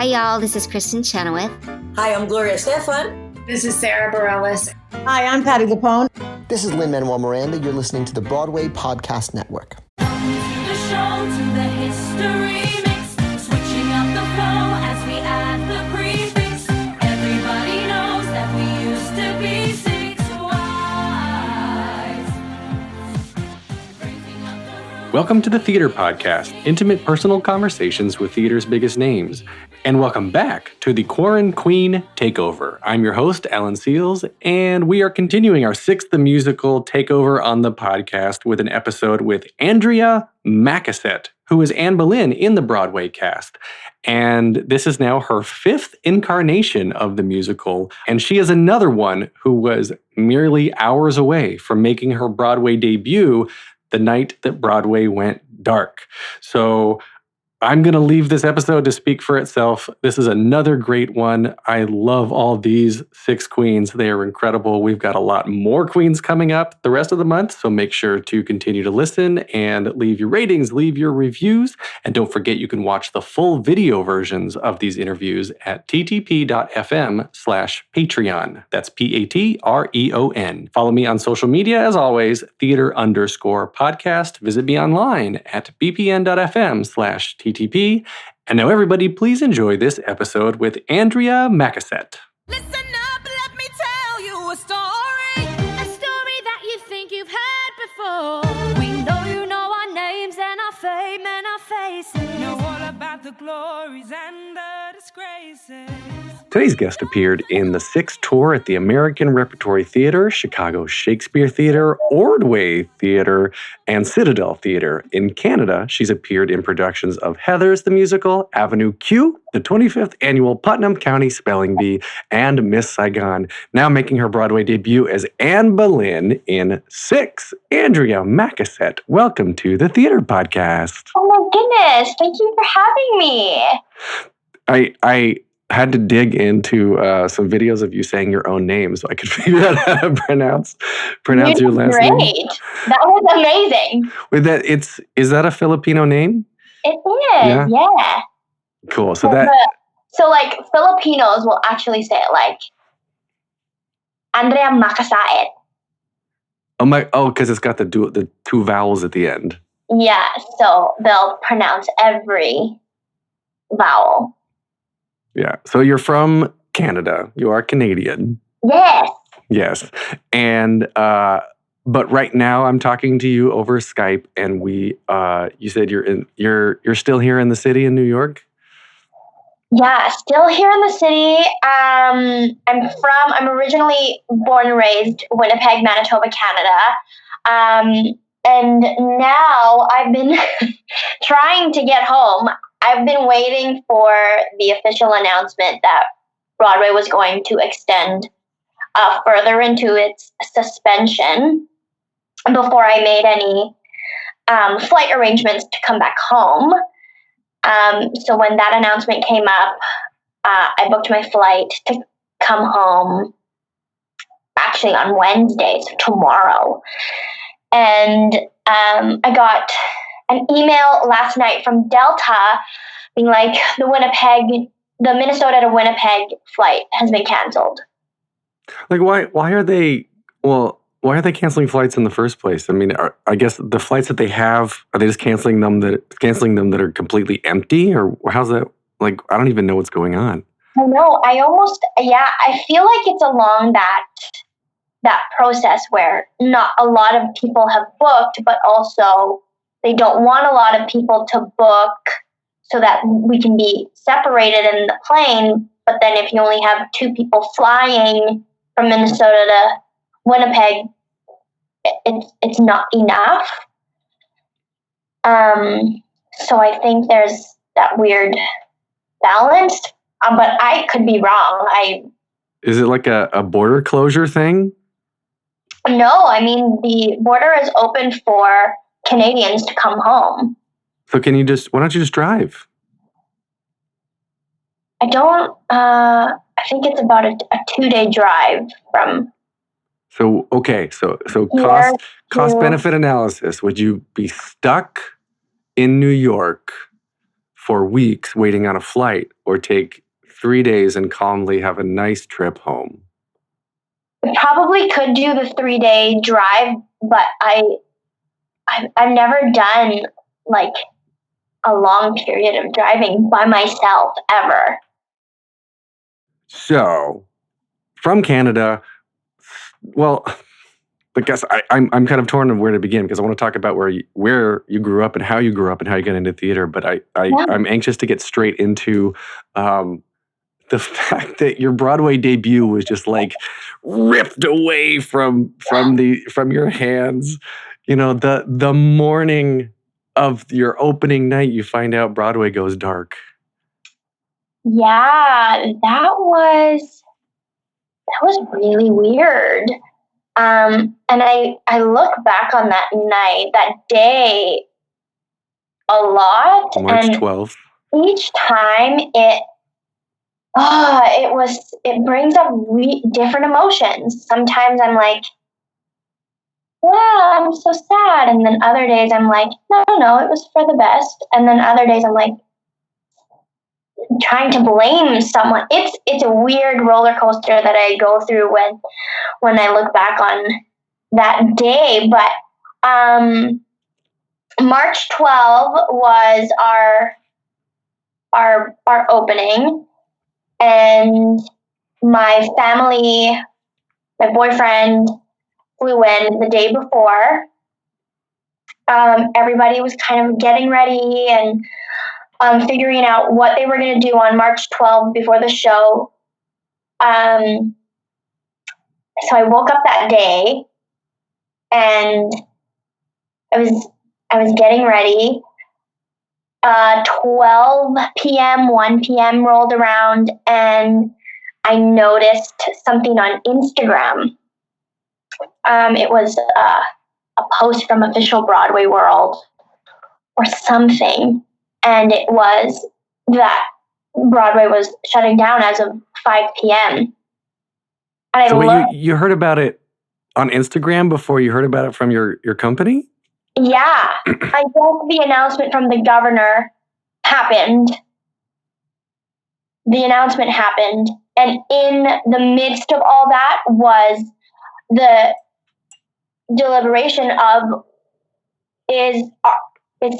Hi, y'all. This is Kristen Chenoweth. Hi, I'm Gloria Stefan. This is Sarah Bareilles. Hi, I'm Patty Lapone. This is Lin-Manuel Miranda. You're listening to the Broadway Podcast Network. The show to the history mix, switching up the flow as we add the prefix. Everybody knows that we used to be six wives. Welcome to the Theater Podcast, intimate personal conversations with theater's biggest names. And welcome back to the Quarren Queen Takeover. I'm your host, Alan Seals, and we are continuing our sixth musical takeover on the podcast with an episode with Andrea Macasaet, who is Anne Boleyn in the Broadway cast. And this is now her fifth incarnation of the musical, and she is another one who was merely hours away from making her Broadway debut the night that Broadway went dark. So I'm going to leave this episode to speak for itself. This is another great one. I love all these six queens. They are incredible. We've got a lot more queens coming up the rest of the month, so make sure to continue to listen and leave your ratings, leave your reviews, and don't forget you can watch the full video versions of these interviews at ttp.fm/Patreon. That's Patreon. Follow me on social media as always, theater_podcast. Visit me online at bpn.fm/TTP. And now everybody, please enjoy this episode with Andrea Macasaet. Listen up, let me tell you a story. A story that you think you've heard before. We know you know our names and our fame and our faces. Know all about the glories and the disgraces. Today's guest appeared in the sixth tour at the American Repertory Theater, Chicago Shakespeare Theater, Ordway Theater, and Citadel Theatre. In Canada, she's appeared in productions of Heathers the Musical, Avenue Q, the 25th Annual Putnam County Spelling Bee, and Miss Saigon. Now making her Broadway debut as Anne Boleyn in Six, Andrea Macasaet. Welcome to the Theater Podcast. Oh my goodness, thank you for having me. I had to dig into some videos of you saying your own name so I could figure out how to pronounce your last name. Great. That was amazing. Is that a Filipino name? It is, yeah. Cool. So like Filipinos will actually say it like Andrea Macasaet. Because it's got the two vowels at the end. Yeah, so they'll pronounce every vowel. Yeah. So you're from Canada. You are Canadian. Yes. Yes. And but right now I'm talking to you over Skype, and you said you're still here in the city in New York? Yeah, still here in the city. I'm originally born and raised Winnipeg, Manitoba, Canada. And now I've been trying to get home. I've been waiting for the official announcement that Broadway was going to extend further into its suspension before I made any flight arrangements to come back home. So when that announcement came up, I booked my flight to come home actually on Wednesday, so tomorrow. And I got an email last night from Delta being like, the Minnesota to Winnipeg flight has been canceled. Like, why are they canceling flights in the first place? I mean, I guess the flights that they have, are they just canceling them that are completely empty? Or how's that? Like, I don't even know what's going on. I know. I feel like it's along that process where not a lot of people have booked, but also they don't want a lot of people to book so that we can be separated in the plane. But then if you only have two people flying from Minnesota to Winnipeg, it's not enough. So I think there's that weird balance, but I could be wrong. Is it like a border closure thing? No, I mean, the border is open for Canadians to come home. So why don't you just drive? I don't, I think it's about a 2-day drive from. So cost benefit analysis. Would you be stuck in New York for weeks waiting on a flight, or take 3 days and calmly have a nice trip home? Probably could do the 3-day drive, but I've never done like a long period of driving by myself ever. So, from Canada, well, I guess I'm kind of torn on where to begin, because I want to talk about where you grew up and how you grew up and how you got into theater. But I'm anxious to get straight into the fact that your Broadway debut was just like ripped away from your hands. You know, the morning of your opening night, you find out Broadway goes dark. Yeah, that was really weird. And I look back on that night, that day, a lot. March and 12th. Each time it brings up different emotions. Sometimes I'm like, wow, I'm so sad. And then other days I'm like, no, it was for the best. And then other days I'm like, trying to blame someone. It's a weird roller coaster that I go through when I look back on that day. But March 12 was our opening, and my family, my boyfriend flew in the day before. Everybody was kind of getting ready and figuring out what they were going to do on March 12th before the show. So I woke up that day and I was getting ready. 12 p.m., 1 p.m. rolled around, and I noticed something on Instagram. It was a post from Official Broadway World or something. And it was that Broadway was shutting down as of 5 p.m. And so you heard about it on Instagram before you heard about it from your company? Yeah. I guess the announcement from the governor happened. The announcement happened. And in the midst of all that was the deliberation of, is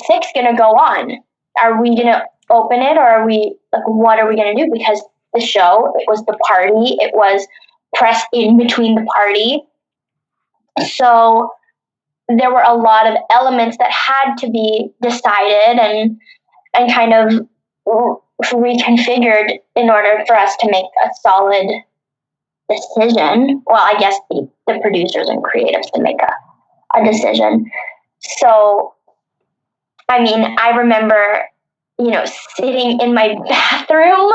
Six going to go on? Are we going to open it, or are we, like, what are we going to do? Because the show, it was the party, it was pressed in between the party. So there were a lot of elements that had to be decided and kind of reconfigured in order for us to make a solid decision. Well, I guess the producers and creatives to make a decision. So, I mean, I remember, sitting in my bathroom,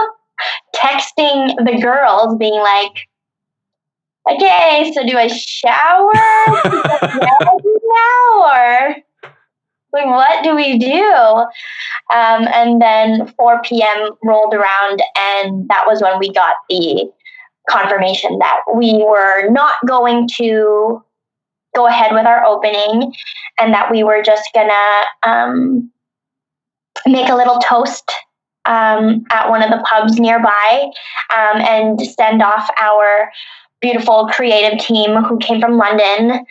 texting the girls, being like, okay, so do I shower now, or like, what do we do? And then 4 p.m. rolled around, and that was when we got the confirmation that we were not going to go ahead with our opening, and that we were just gonna make a little toast at one of the pubs nearby, and send off our beautiful creative team who came from London.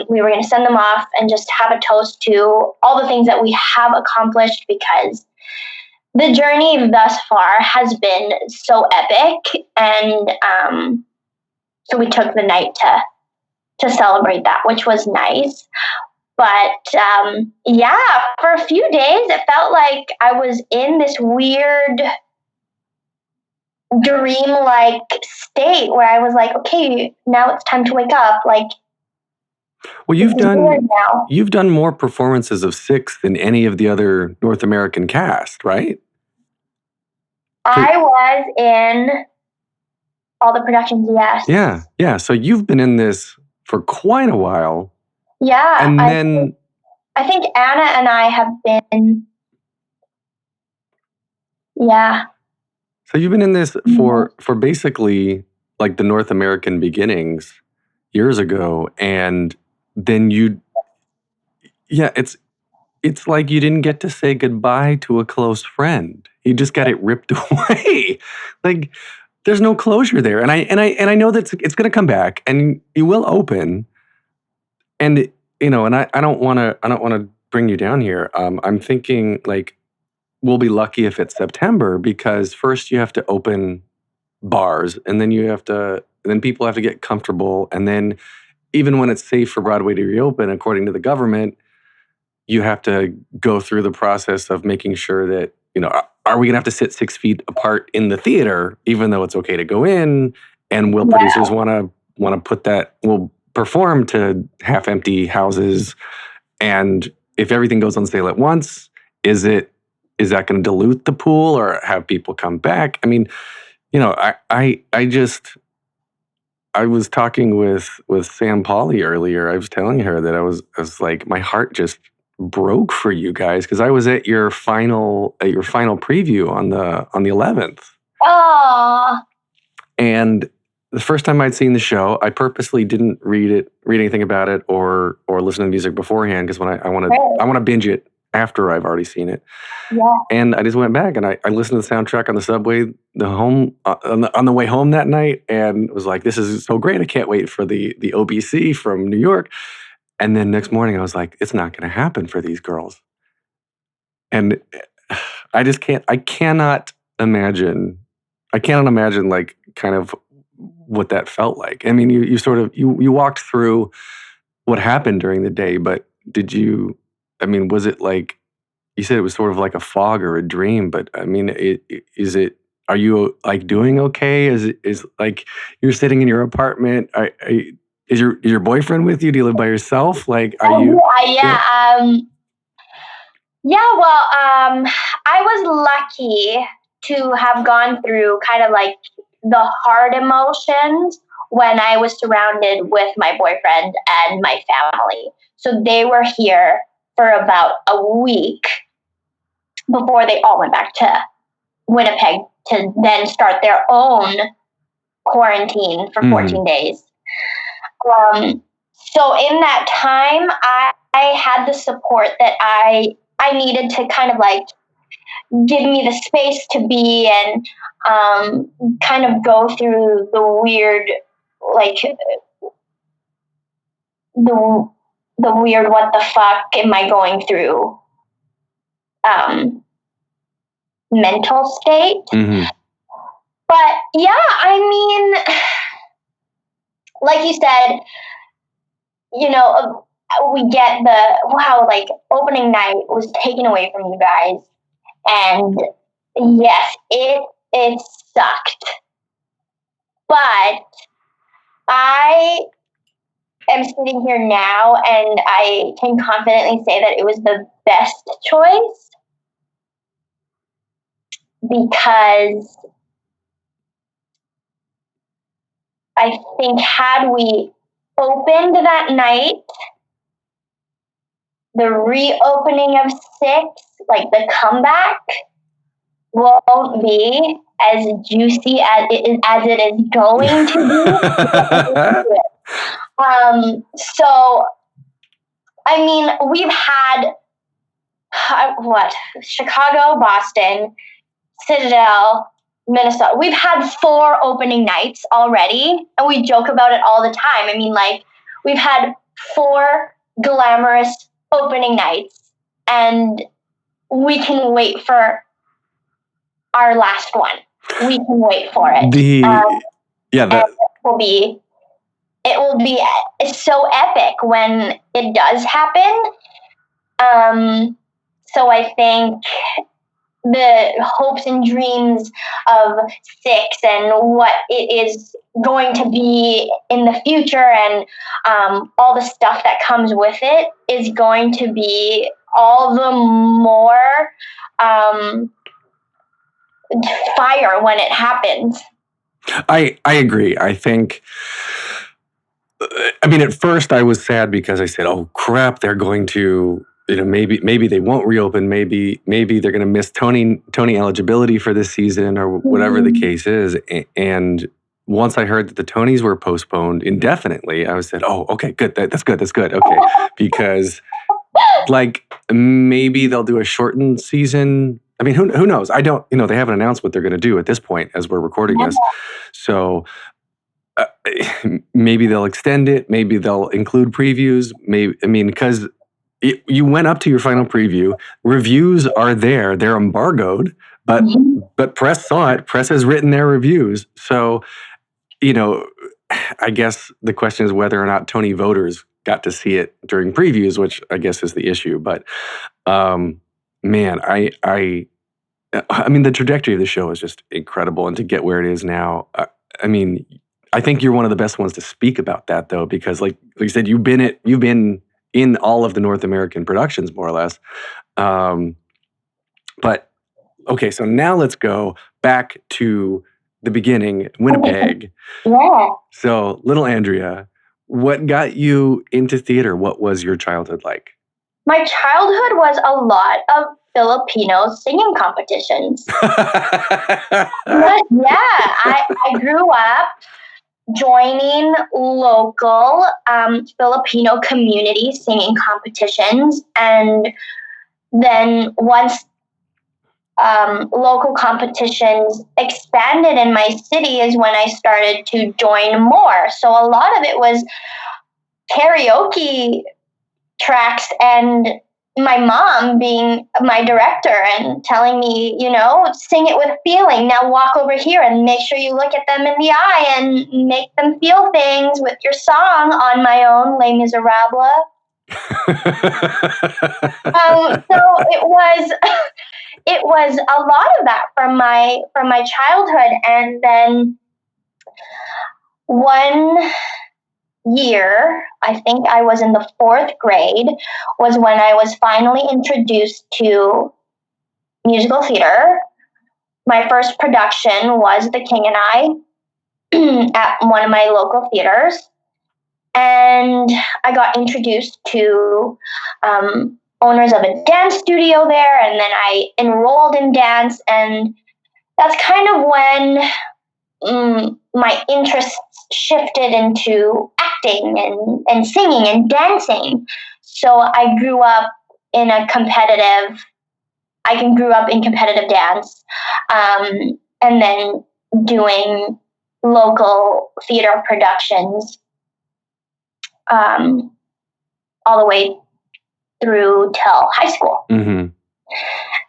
We were going to send them off and just have a toast to all the things that we have accomplished, because the journey thus far has been so epic. And so we took the night to celebrate that, which was nice. But for a few days, it felt like I was in this weird dream-like state where I was like, okay, now it's time to wake up. Like, well, you've done more performances of Six than any of the other North American cast, right? I was in all the productions, yes. Yeah. So you've been in this for quite a while. Yeah. And then I think Anna and I have been. Yeah. So you've been in this for basically like the North American beginnings years ago, and then it's like you didn't get to say goodbye to a close friend. You just got it ripped away. Like, there's no closure there. And I know that it's going to come back, and you will open. And and I don't want to bring you down here. I'm thinking like we'll be lucky if it's September, because first you have to open bars, and then then people have to get comfortable, and then even when it's safe for Broadway to reopen, according to the government, you have to go through the process of making sure that, are we going to have to sit 6 feet apart in the theater, even though it's okay to go in? And will producers want to put that, will perform to half-empty houses? And if everything goes on sale at once, is that going to dilute the pool or have people come back? I mean, I was talking with Sam Pauly earlier. I was telling her that I was like, my heart just broke for you guys, because I was at your final preview on the 11th. Oh. And the first time I'd seen the show, I purposely didn't read anything about it or listen to the music beforehand, because when I want to binge it after I've already seen it. Yeah. And I just went back and I listened to the soundtrack on the subway, on the way home that night, and was like, this is so great. I can't wait for the OBC from New York. And then next morning I was like, it's not going to happen for these girls. And I cannot imagine like kind of what that felt like. I mean, you walked through what happened during the day, but was it like, you said it was sort of like a fog or a dream, but I mean, are you like doing okay? Is like you're sitting in your apartment? Is your boyfriend with you? Do you live by yourself? Like, are you? Well, I was lucky to have gone through kind of like the hard emotions when I was surrounded with my boyfriend and my family. So they were here for about a week before they all went back to Winnipeg to then start their own quarantine for 14 days. So in that time, I had the support that I needed to kind of like give me the space to be and kind of go through the weird, like the weird what the fuck am I going through mental state. Mm-hmm. But yeah, I mean, like you said, we get like opening night was taken away from you guys. And yes, it sucked. But I am sitting here now and I can confidently say that it was the best choice, because I think had we opened that night, the reopening of 6, like the comeback, won't be as juicy as it is going to be. So, I mean, we've had Chicago, Boston, Citadel, Minnesota. We've had 4 opening nights already, and we joke about it all the time. I mean, like, we've had 4 glamorous opening nights, and we can wait for our last one. We can wait for it. It will be so epic when it does happen. So I think the hopes and dreams of 6 and what it is going to be in the future and all the stuff that comes with it is going to be all the more fire when it happens. I agree. I think, I mean, at first I was sad because I said, oh crap, they're going to, maybe they won't reopen. Maybe they're going to miss Tony eligibility for this season or whatever the case is. And once I heard that the Tonys were postponed indefinitely, I said, oh, okay, good. That's good. Okay. Because like maybe they'll do a shortened season. I mean, who knows? I don't, they haven't announced what they're going to do at this point as we're recording this. So maybe they'll extend it. Maybe they'll include previews. Because you went up to your final preview. Reviews are there. They're embargoed, but press saw it. Press has written their reviews. So, I guess the question is whether or not Tony voters got to see it during previews, which I guess is the issue. But man, I mean, the trajectory of the show is just incredible, and to get where it is now, I think you're one of the best ones to speak about that, though, because like you said, you've been in all of the North American productions, more or less. But okay, so now let's go back to the beginning, Winnipeg. Yeah. So, little Andrea, what got you into theater? What was your childhood like? My childhood was a lot of Filipino singing competitions. But yeah, I grew up joining local Filipino community singing competitions. And then once local competitions expanded in my city is when I started to join more. So a lot of it was karaoke tracks and my mom being my director and telling me, sing it with feeling. Now walk over here and make sure you look at them in the eye and make them feel things with your song on my own, Les Miserables. So it was a lot of that from my childhood. And then one year, I think I was in the 4th grade, was when I was finally introduced to musical theater. My first production was The King and I at one of my local theaters. And I got introduced to owners of a dance studio there, and then I enrolled in dance, and that's kind of when my interests shifted into acting and singing and dancing. So I grew up in competitive dance, and then doing local theater productions all the way through till high school. Mm-hmm.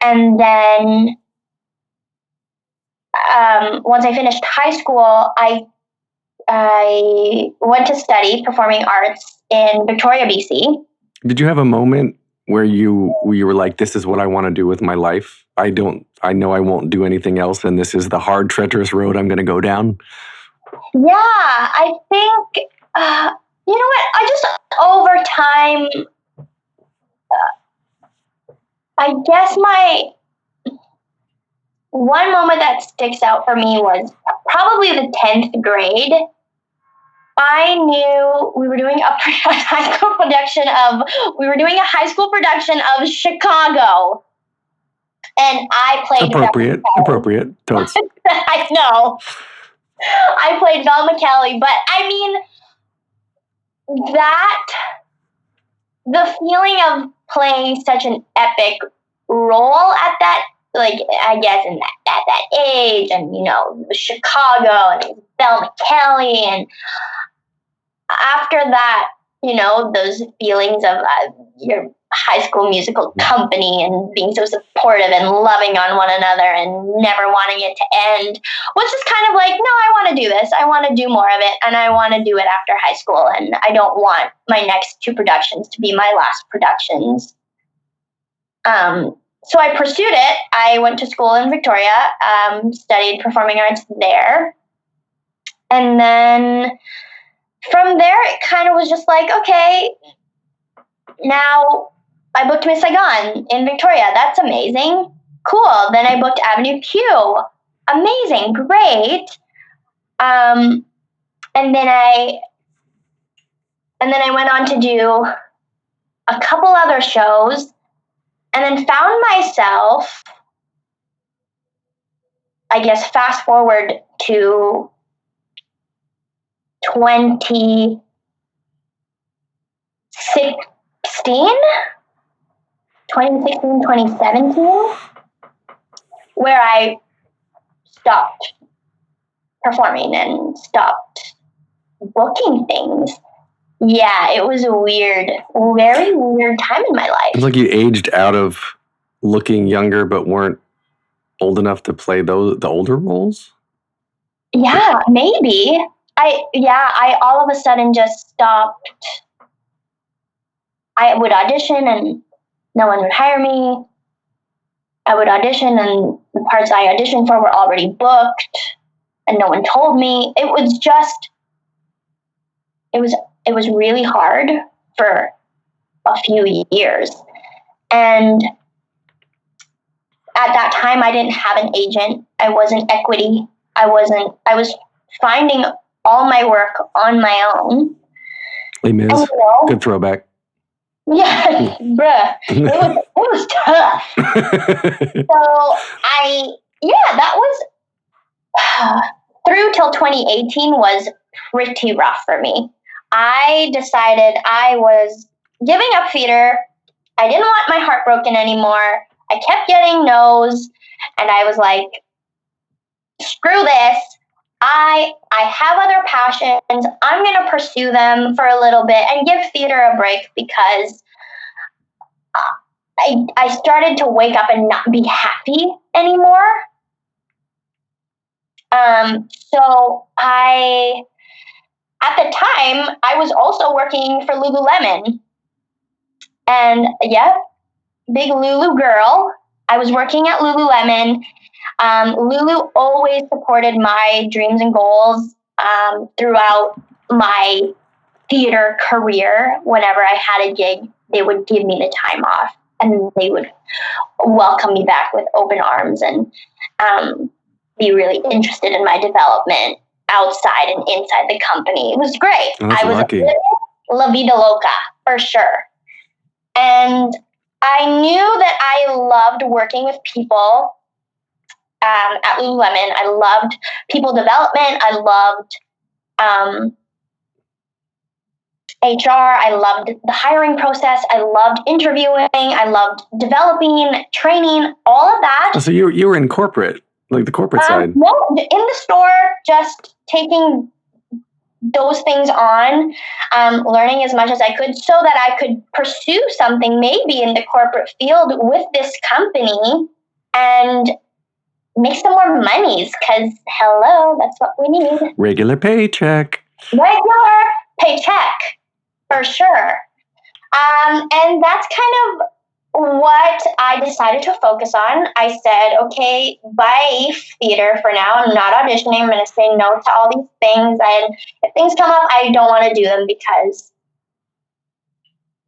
And then once I finished high school, I went to study performing arts in Victoria, BC. Did you have a moment where you were like, this is what I want to do with my life? I know I won't do anything else, and this is the hard, treacherous road I'm going to go down? Yeah, I think, you know what? I just, over time, I guess one moment that sticks out for me was probably the 10th grade. I knew we were doing a high school production of Chicago. And I played appropriate. Totes. I know. I played Val McKelly, but I mean the feeling of playing such an epic role at that, like, I guess at that age, and Chicago and Val McKelly, and after that, those feelings of your high school musical company and being so supportive and loving on one another and never wanting it to end was just kind of like, no, I want to do this. I want to do more of it, and I want to do it after high school, and I don't want my next 2 productions to be my last productions. So I pursued it. I went to school in Victoria, studied performing arts there. And then from there, it kind of was just like, okay, now I booked Miss Saigon in Victoria. That's amazing. Cool. Then I booked Avenue Q. Amazing. Great. And then I went on to do a couple other shows, and then found myself, I guess, fast forward to 2016, 2016, 2017, where I stopped performing and stopped booking things. Yeah, it was a very weird time in my life. It's like you aged out of looking younger, but weren't old enough to play the older roles. Yeah, maybe. I all of a sudden just stopped. I would audition and no one would hire me. I would audition and the parts I auditioned for were already booked and no one told me. It was really hard for a few years. And at that time I didn't have an agent. I wasn't equity. I was finding all my work on my own. Les Mis, good throwback. Yeah, bruh. It was tough. So that was through till 2018 was pretty rough for me. I decided I was giving up theater. I didn't want my heart broken anymore. I kept getting no's, and I was like, screw this. I have other passions. I'm going to pursue them for a little bit and give theater a break because I started to wake up and not be happy anymore. So at the time, I was also working for Lululemon. And big Lulu girl. I was working at Lululemon. Lulu always supported my dreams and goals throughout my theater career. Whenever I had a gig, they would give me the time off and they would welcome me back with open arms and be really interested in my development outside and inside the company. It was great. I was lucky. La vida loca, for sure. And I knew that I loved working with people at Lululemon. I loved people development. I loved HR. I loved the hiring process. I loved interviewing. I loved developing, training, all of that. So you were in corporate, like the corporate side. No, in the store, just taking those things on, learning as much as I could so that I could pursue something maybe in the corporate field with this company and make some more monies because, hello, that's what we need. Regular paycheck. Regular paycheck, for sure. And that's kind of what I decided to focus on. I said, okay, bye theater for now. I'm not auditioning. I'm going to say no to all these things. And if things come up, I don't want to do them because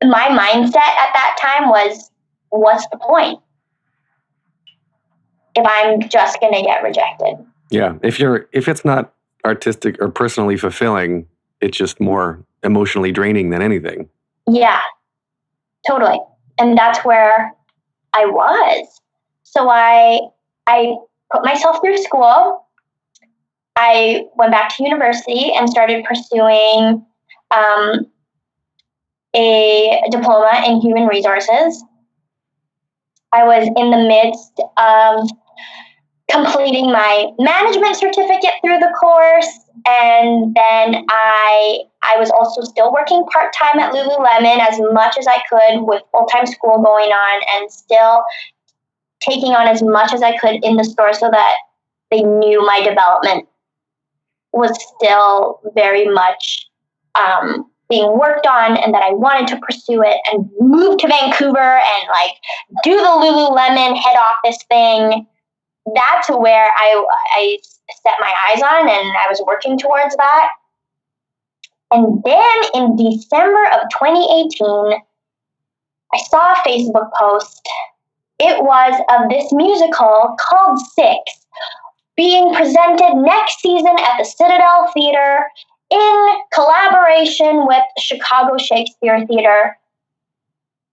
my mindset at that time was, what's the point if I'm just going to get rejected? Yeah. If it's not artistic or personally fulfilling, it's just more emotionally draining than anything. Yeah, totally. And that's where I was. So I put myself through school. I went back to university and started pursuing a diploma in human resources. I was in the midst of completing my management certificate through the course. And then I was also still working part-time at Lululemon as much as I could with full-time school going on and still taking on as much as I could in the store so that they knew my development was still very much being worked on and that I wanted to pursue it and move to Vancouver and like do the Lululemon head office thing. That's where I set my eyes on and I was working towards that. And then in December of 2018, I saw a Facebook post. It was of this musical called Six being presented next season at the Citadel Theatre in collaboration with Chicago Shakespeare Theater.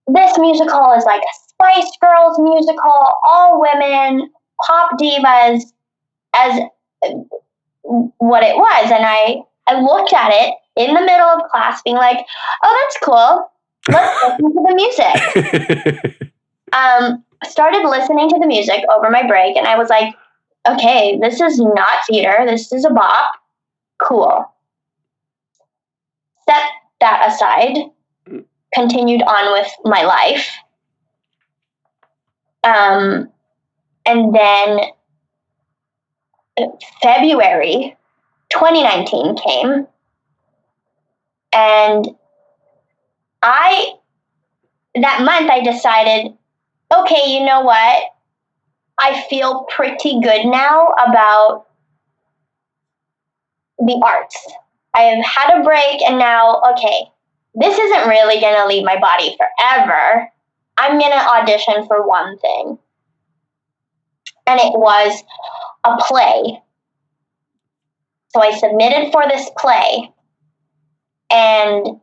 This musical is like a Spice Girls musical, all women, pop divas, as what it was. And I looked at it in the middle of class being like, oh, that's cool. Let's listen to the music. Started listening to the music over my break, and I was like, okay, this is not theater. This is a bop. Cool. Set that aside. Continued on with my life. And then February 2019 came, and that month I decided, okay, you know what? I feel pretty good now about the arts. I have had a break, and now, okay, this isn't really going to leave my body forever. I'm going to audition for one thing. And it was a play. So I submitted for this play. And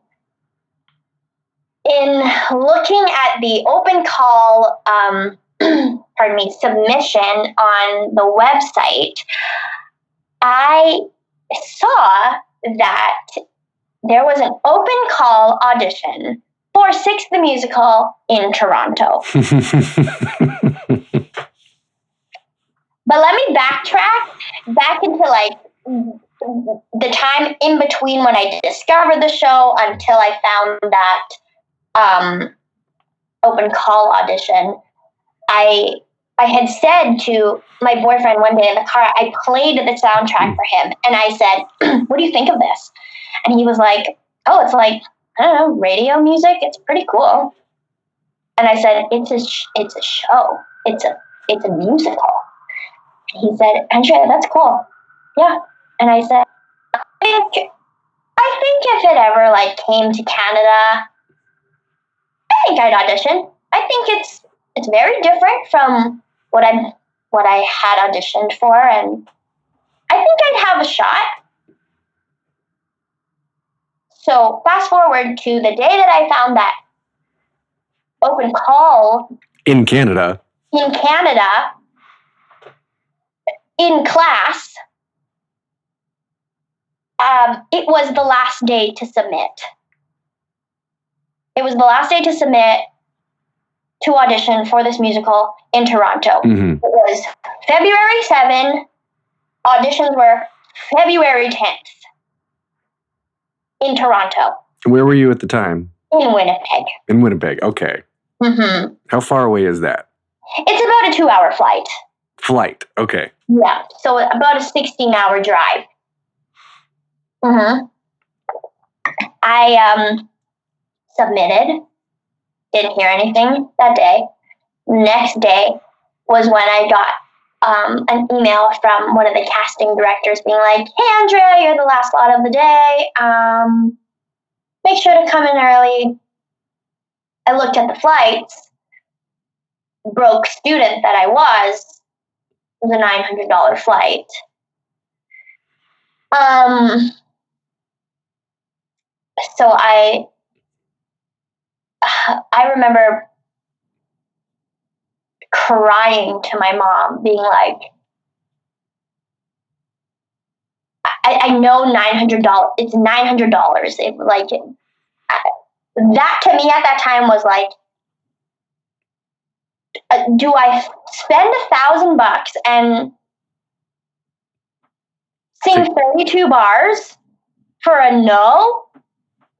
in looking at the open call, submission on the website, I saw that there was an open call audition for Six the Musical in Toronto. But let me backtrack back into like the time in between when I discovered the show until I found that open call audition. I had said to my boyfriend one day in the car, I played the soundtrack for him, and I said, what do you think of this? And he was like, oh, it's like, I don't know, radio music. It's pretty cool. And I said, it's a show. It's a musical. He said, Andrea, that's cool. Yeah. And I said, I think if it ever like came to Canada, I think I'd audition. I think it's very different from what I had auditioned for, and I think I'd have a shot. So fast forward to the day that I found that open call in Canada, in class, it was the last day to submit. It was the last day to submit to audition for this musical in Toronto. Mm-hmm. It was February 7. Auditions were February 10th in Toronto. Where were you at the time? In Winnipeg. In Winnipeg, okay. Mm-hmm. How far away is that? It's about a 2-hour flight. Flight, okay. Yeah, so about a 16-hour drive. Mm-hmm. I submitted. Didn't hear anything that day. Next day was when I got an email from one of the casting directors being like, hey, Andrea, you're the last slot of the day. Make sure to come in early. I looked at the flights. Broke student that I was, it was a $900 flight. So I remember crying to my mom, being like, I know $900. It's $900. That to me at that time was like, do I spend $1,000 and sing 32 bars for a no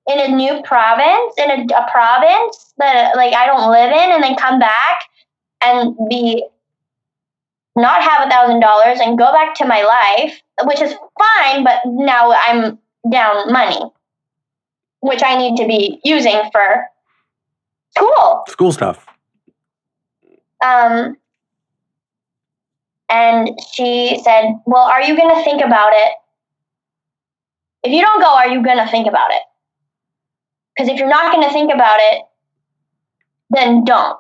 in a new province, in a province that like I don't live in, and then come back and not have $1,000 and go back to my life, which is fine, but now I'm down money, which I need to be using for school stuff. And she said, well, are you going to think about it? If you don't go, are you going to think about it? Because if you're not going to think about it, then don't.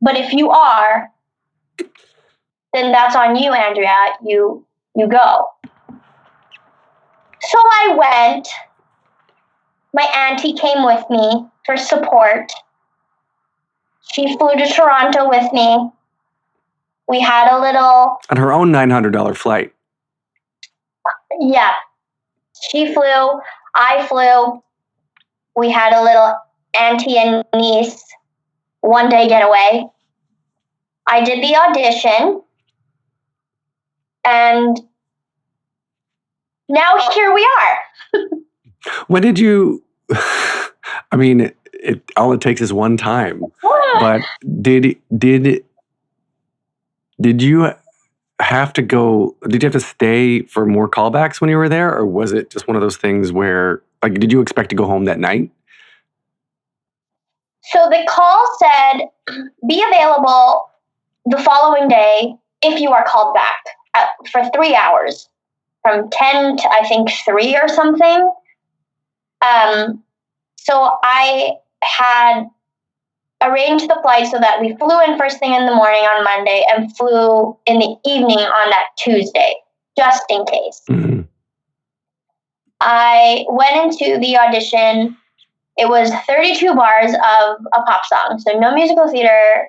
But if you are, then that's on you, Andrea. You go. So I went. My auntie came with me for support. She flew to Toronto with me. We had a little... On her own $900 flight. Yeah. She flew. I flew. We had a little auntie and niece one-day getaway. I did the audition, and now here we are. When did you? I mean, all it takes is one time. But did you have to go? Did you have to stay for more callbacks when you were there, or was it just one of those things where, like, did you expect to go home that night? So the call said, be available the following day if you are called back for 3 hours, from 10 to I think 3 or something. So I had arranged the flight so that we flew in first thing in the morning on Monday and flew in the evening on that Tuesday, just in case. Mm-hmm. I went into the audition. It was 32 bars of a pop song, so no musical theater.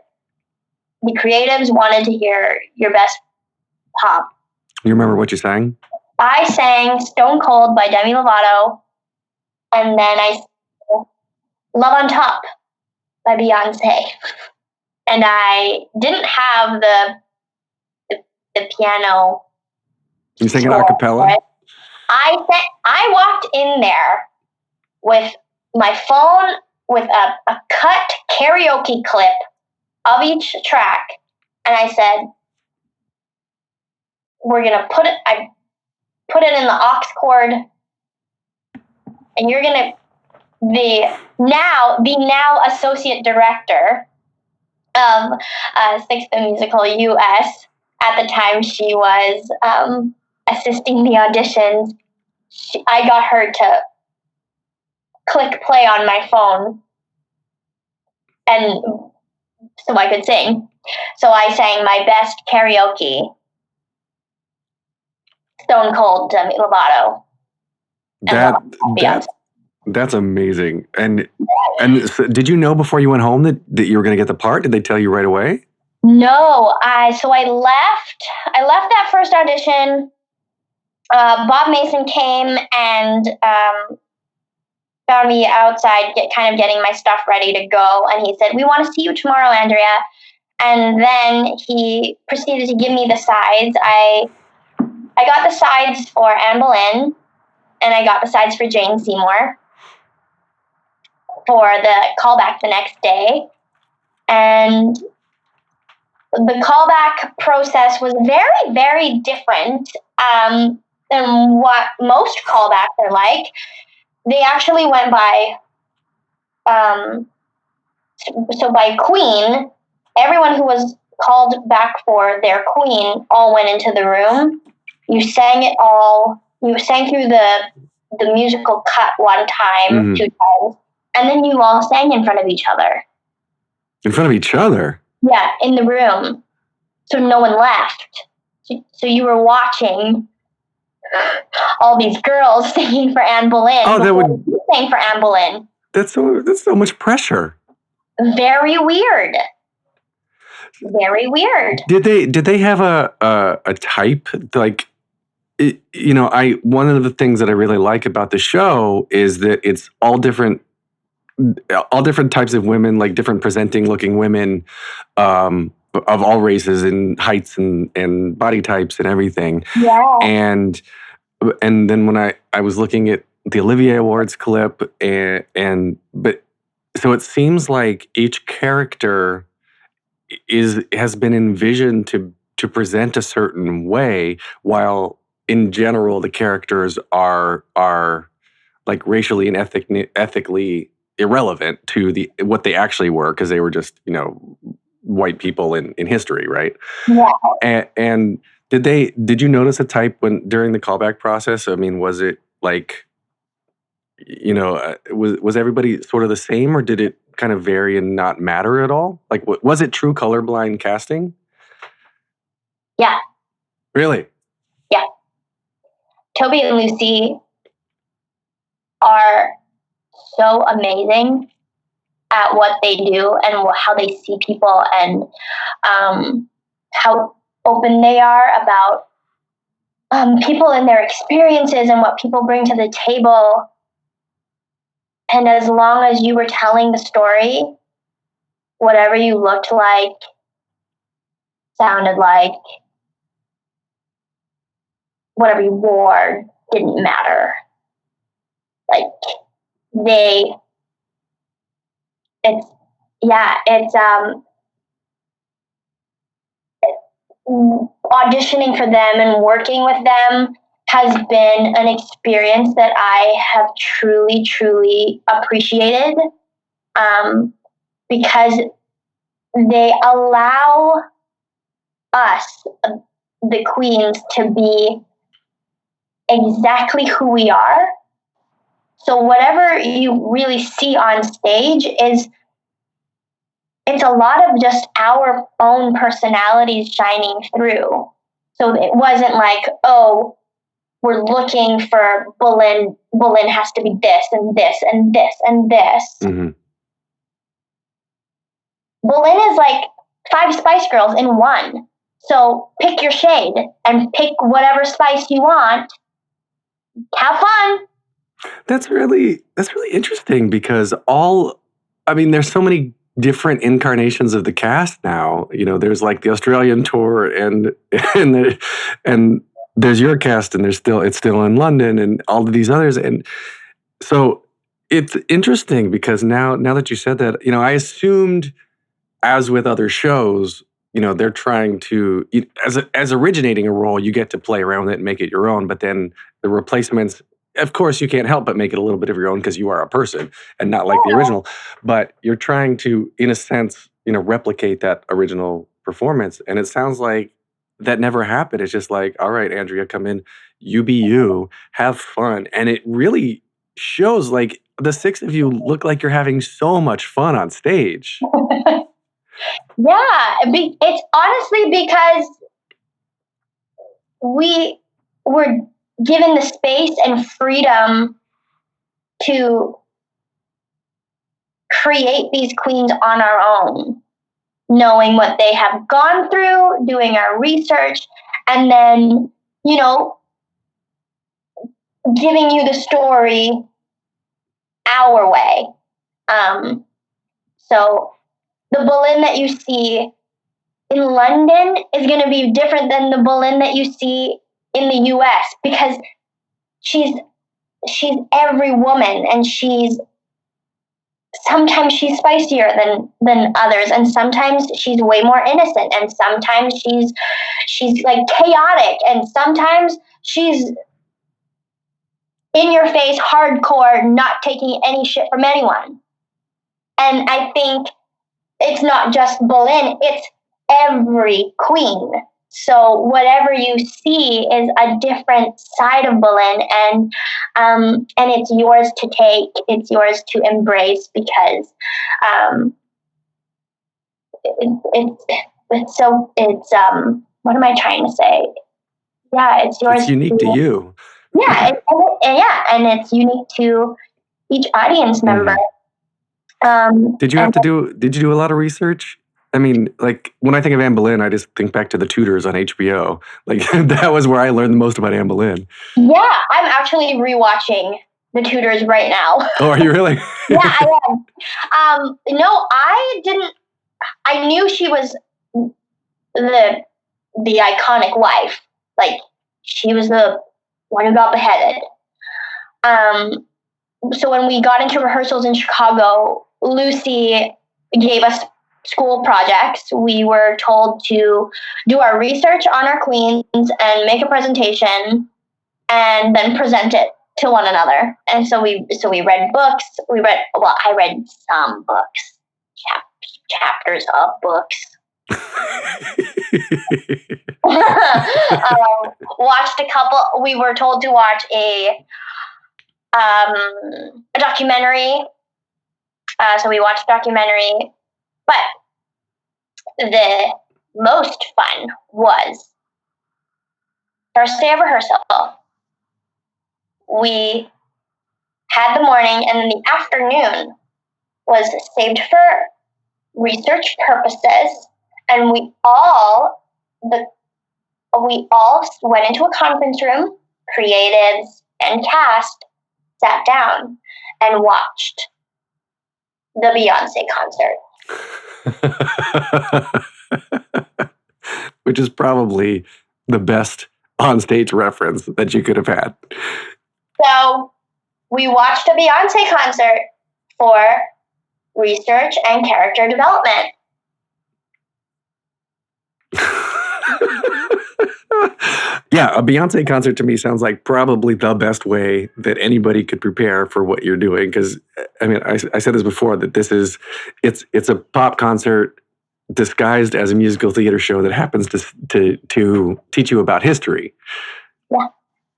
The creatives wanted to hear your best pop. You remember what you sang? I sang Stone Cold by Demi Lovato, and then I sang Love on Top by Beyonce. And I didn't have the piano. You sang it a cappella? I walked in there with my phone with a cut karaoke clip of each track, and I said, I put it in the aux cord, and you're gonna the now associate director of Sixth Musical US. At the time, she was assisting the auditions. I got her to click play on my phone, and so I could sing. So I sang my best karaoke, Stone Cold Demi Lovato. That's amazing. And so did you know before you went home that you were going to get the part? Did they tell you right away? No. So I left that first audition. Bob Mason came and found me outside, getting my stuff ready to go. And he said, "We want to see you tomorrow, Andrea." And then he proceeded to give me the sides. I got the sides for Anne Boleyn, and I got the sides for Jane Seymour for the callback the next day. And the callback process was very, very different than what most callbacks are like. They actually went by, so by queen, everyone who was called back for their queen all went into the room. You sang through the musical cut one time, 2 times, and then you all sang in front of each other. In front of each other? Yeah, in the room. So no one left. So you were watching all these girls singing for Anne Boleyn. Oh, you sang for Anne Boleyn. That's so much pressure. Very weird. Very weird. Did they have a type, like, one of the things that I really like about the show is that it's all different types of women, like different presenting looking women, of all races and heights and body types and everything. Yeah. And then when I was looking at the Olivier Awards clip, but so it seems like each character has been envisioned to present a certain way, while in general the characters are like racially and ethically irrelevant to what they actually were, because they were just white people in history, right? Yeah. And did you notice a type during the callback process? I mean, was it like, was everybody sort of the same, or did it kind of vary and not matter at all? Like, was it true colorblind casting? Yeah. Really? Yeah. Toby and Lucy are so amazing at what they do and how they see people, and how open they are about people and their experiences and what people bring to the table. And as long as you were telling the story, whatever you looked like, sounded like whatever you wore didn't matter. Like auditioning for them and working with them has been an experience that I have truly, truly appreciated, because they allow us, the queens, to be exactly who we are. So whatever you really see on stage it's a lot of just our own personalities shining through. So it wasn't like, oh, we're looking for Boleyn. Boleyn has to be this and this and this and this. Mm-hmm. Boleyn is like 5 Spice Girls in one. So pick your shade and pick whatever spice you want. Have fun. That's really interesting because there's so many different incarnations of the cast now. There's like the Australian tour and there's your cast and it's still in London and all of these others. And so it's interesting because now that you said that, I assumed, as with other shows, they're trying to, as originating a role, you get to play around with it and make it your own. But then the replacements, of course, you can't help but make it a little bit of your own because you are a person and not like the original. But you're trying to, in a sense, replicate that original performance. And it sounds like that never happened. It's just like, all right, Andrea, come in, you be you, have fun. And it really shows, like, the 6 of you look like you're having so much fun on stage. Yeah, it's honestly because we were given the space and freedom to create these queens on our own, knowing what they have gone through, doing our research, and then, giving you the story our way. So the Boleyn that you see in London is going to be different than the Boleyn that you see in the U.S. because she's every woman, and sometimes she's spicier than others, and sometimes she's way more innocent, and sometimes she's like chaotic, and sometimes she's in your face, hardcore, not taking any shit from anyone. And I think it's not just Boleyn, it's every queen. So whatever you see is a different side of Boleyn, and it's yours to take, it's yours to embrace, because what am I trying to say? Yeah, it's yours. It's unique to you. Yeah, and it's unique to each audience member. Did you do a lot of research? I mean, like, when I think of Anne Boleyn, I just think back to The Tudors on HBO. Like, that was where I learned the most about Anne Boleyn. Yeah, I'm actually rewatching The Tudors right now. Oh, are you really? Yeah, I am. No, I didn't. I knew she was the iconic wife. Like, she was the one who got beheaded. So when we got into rehearsals in Chicago, Lucy gave us school projects. We were told to do our research on our queens and make a presentation and then present it to one another. And so we read books. I read some books, chapters of books. Watched a couple. We were told to watch a documentary. So we watched a documentary. But the most fun was first day of rehearsal. We had the morning, and then the afternoon was saved for research purposes. And we all went into a conference room, creatives and cast sat down and watched the Beyonce concert. which is probably the best on-stage reference that you could have had. So we watched a Beyonce concert for research and character development. Yeah, a Beyonce concert to me sounds like probably the best way that anybody could prepare for what you're doing. Because, I mean, I said this before, that it's a pop concert disguised as a musical theater show that happens to teach you about history. Yeah.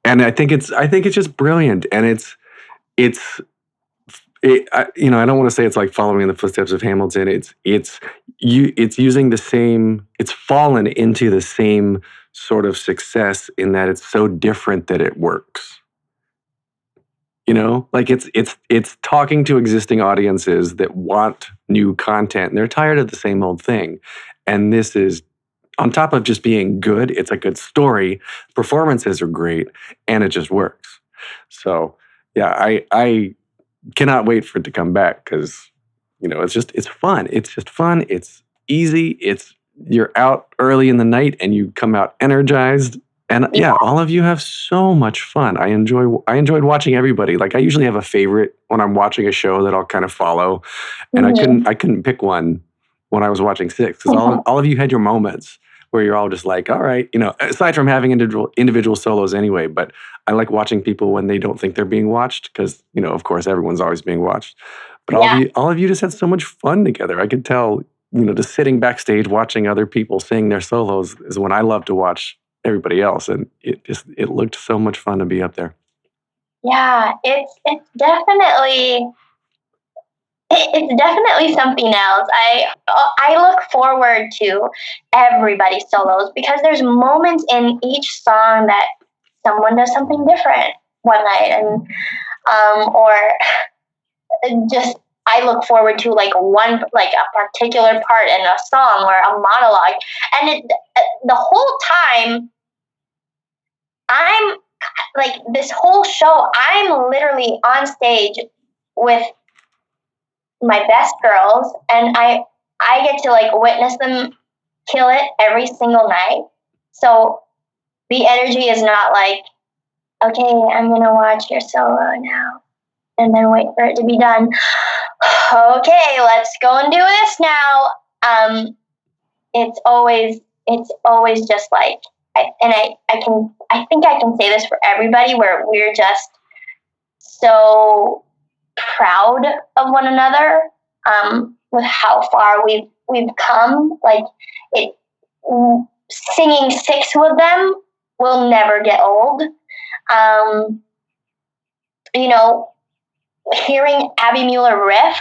And I think it's just brilliant. And I don't want to say it's like following in the footsteps of Hamilton. It's using the same, it's fallen into the same sort of success in that it's so different that it works. You know, like it's talking to existing audiences that want new content and they're tired of the same old thing. And this is, on top of just being good, it's a good story, performances are great, and it just works. So yeah, I cannot wait for it to come back because, you know, it's fun. It's just fun. It's easy. You're out early in the night and you come out energized. And yeah, all of you have so much fun. I enjoyed watching everybody. Like I usually have a favorite when I'm watching a show that I'll kind of follow. And I couldn't pick one when I was watching Six because all of you had your moments where you're all just like, all right, you know, aside from having individual solos anyway, but I like watching people when they don't think they're being watched because, you know, of course, everyone's always being watched. But all of you just had so much fun together. I could tell, you know, just sitting backstage watching other people sing their solos is when I love to watch everybody else. And it looked so much fun to be up there. Yeah, it's definitely something else. I look forward to everybody's solos because there's moments in each song that someone does something different one night, and or just I look forward to like a particular part in a song or a monologue, and the whole time I'm like this whole show I'm literally on stage with my best girls, and I get to like witness them kill it every single night. So the energy is not like, okay, I'm gonna watch your solo now and then wait for it to be done. Okay, let's go and do this now. It's always just like, I think I can say this for everybody, where we're just so proud of one another, with how far we've come. Like singing Six with them will never get old. You know, hearing Abby Mueller riff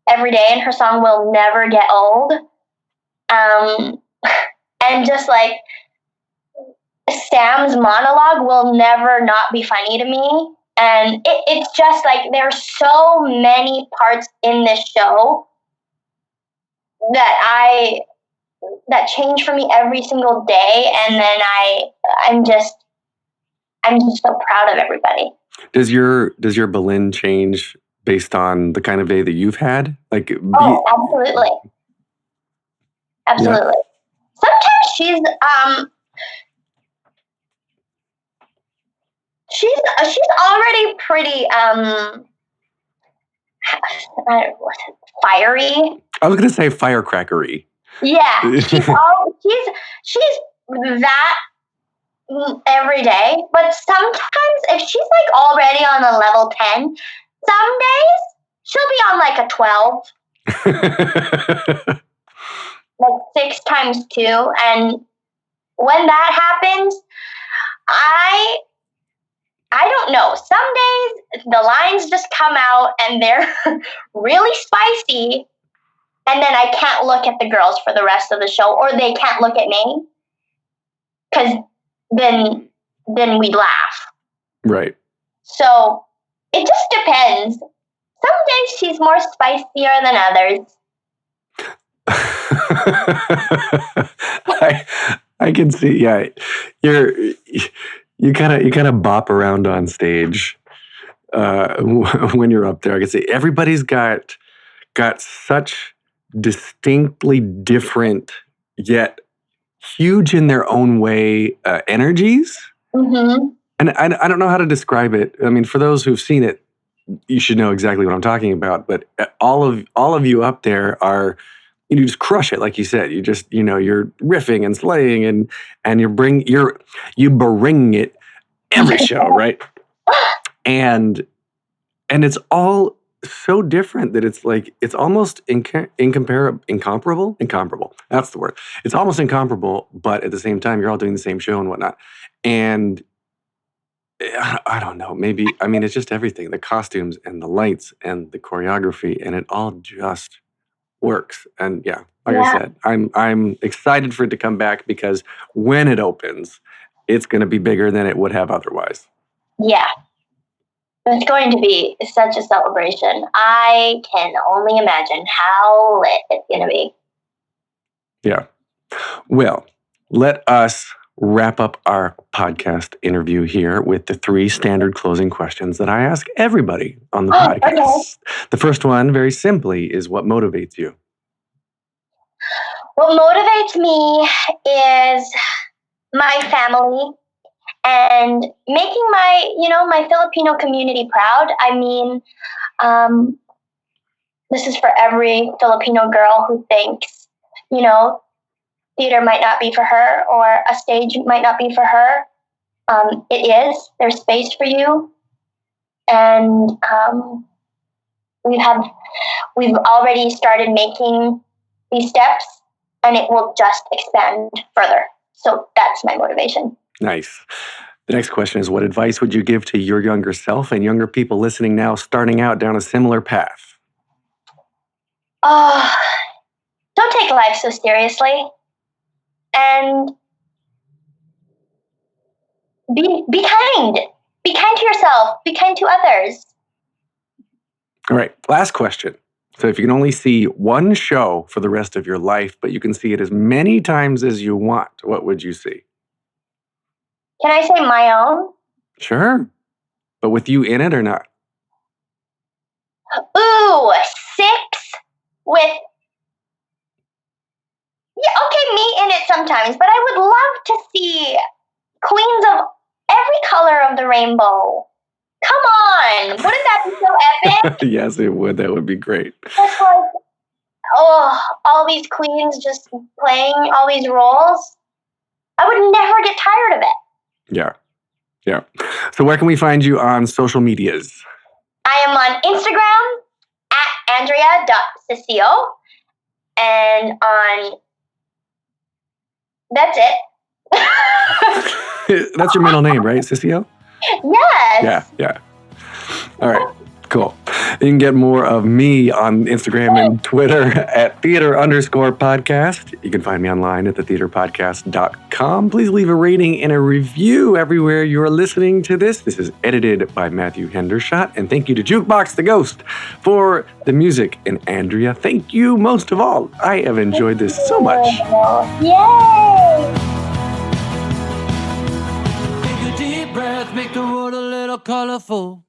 every day in her song will never get old. And just like Sam's monologue will never not be funny to me. And it's just like there's so many parts in this show that change for me every single day, and then I'm just so proud of everybody. Does your Boleyn change based on the kind of day that you've had? Like, absolutely. Yeah. Sometimes she's already pretty fiery. I was gonna say firecrackery. Yeah, she's that every day. But sometimes if she's like already on a level 10, some days she'll be on like a 12. Like 6 times 2. And when that happens, I don't know. Some days the lines just come out and they're really spicy, and then I can't look at the girls for the rest of the show, or they can't look at me, because then we laugh. Right. So it just depends. Some days she's more spicier than others. I can see. Yeah, you kind of bop around on stage when you're up there. I can see everybody's got such distinctly different yet huge in their own way energies. Mm-hmm. And I don't know how to describe it. I mean, for those who've seen it, you should know exactly what I'm talking about. But all of you up there are, you just crush it, like you said. You just, you're riffing and slaying, and you bring it every show, right? And it's all so different that it's like, it's almost incomparable. That's the word. It's almost incomparable, but at the same time, you're all doing the same show and whatnot. And I don't know, maybe, I mean, it's just everything, the costumes and the lights and the choreography, and it all just works. And yeah, I said, I'm excited for it to come back, because when it opens, it's going to be bigger than it would have otherwise. Yeah. It's going to be such a celebration. I can only imagine how lit it's going to be. Yeah. Well, let us wrap up our podcast interview here with the 3 standard closing questions that I ask everybody on the podcast. Okay. The first one, very simply, is what motivates you? What motivates me is my family and making my Filipino community proud. I mean, this is for every Filipino girl who thinks, theater might not be for her, or a stage might not be for her. It is. There's space for you. And we've already started making these steps, and it will just expand further. So that's my motivation. Nice. The next question is, what advice would you give to your younger self and younger people listening now, starting out down a similar path? Don't take life so seriously. And be kind. Be kind to yourself. Be kind to others. All right. Last question. So if you can only see one show for the rest of your life, but you can see it as many times as you want, what would you see? Can I say my own? Sure. But with you in it or not? Ooh, 6 with... Yeah, okay, me in it sometimes, but I would love to see queens of every color of the rainbow. Come on! Wouldn't that be so epic? Yes, it would. That would be great. Just like, all these queens just playing all these roles. I would never get tired of it. Yeah. Yeah. So where can we find you on social medias? I am on Instagram at Andrea.Cecile, and on... That's it. That's your middle name, right, Cecile? Yes. Yeah. All right, cool. You can get more of me on Instagram and Twitter at theater_podcast. You can find me online at thetheaterpodcast.com. Please leave a rating and a review everywhere you're listening to this. This is edited by Matthew Hendershot. And thank you to Jukebox the Ghost for the music. And Andrea, thank you most of all. I have enjoyed this so much. Yay! Take a deep breath, make the world a little colorful.